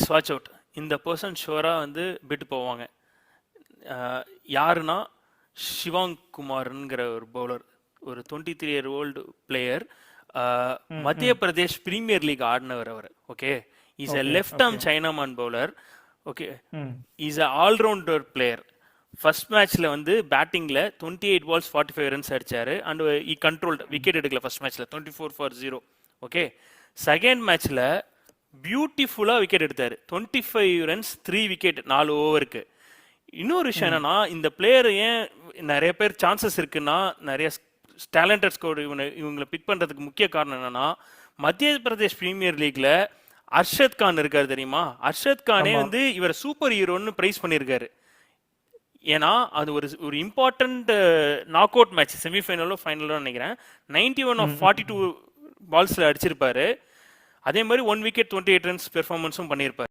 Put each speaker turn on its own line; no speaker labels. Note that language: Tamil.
ப்ளீஸ் வாட்ச் அவுட், இந்த பர்சன் ஷுவராக வந்து விட்டு போவாங்க. யாருன்னா சிவாங் குமார்ங்கிற ஒரு பவுலர், ஒரு 23-year-old player. Madhya Pradesh premier league ஆடினவர் அவர். Okay, is a left arm chinaman bowler. Okay, is a allrounder player. First மேட்ச்ல வந்து பேட்டிங்ல 28 balls 45 runs அடிச்சாரு. அண்ட் இ கண்ட்ரோல்ட், விக்கெட் எடுக்கல ஃபர்ஸ்ட் மேட்ச்ல 24-0. ஓகே, செகண்ட் மேட்ச்ல பியூட்டிஃபுல்லா விக்கெட் எடுத்தாரு. 25 runs 3 wicket 4 ஓவருக்கு. இன்னொரு விஷயம் என்னன்னா, இந்த பிளேயர் ஏன் நிறைய பேர் சான்சஸ் இருக்குன்னா, நிறைய டேலண்டட் ஸ்கோர் இவங்களை பிக் பண்றதுக்கு முக்கிய காரணம் என்னன்னா, மத்திய பிரதேஷ் பிரீமியர் லீக்ல அர்ஷத் கான் இருக்காரு தெரியுமா? அர்ஷத் கானே வந்து இவர் சூப்பர் ஹீரோன்னு பிரைஸ் பண்ணியிருக்காரு. ஏன்னா அது ஒரு இம்பார்ட்டன்ட் நாக் அவுட் மேட்ச், செமிஃபைனலோ ஃபைனலோ நினைக்கிறேன். 91 of 42 balls அடிச்சிருப்பாரு. அதே மாதிரி 1 wicket 28 runs பெர்ஃபார்மன்ஸும் பண்ணியிருப்பாரு.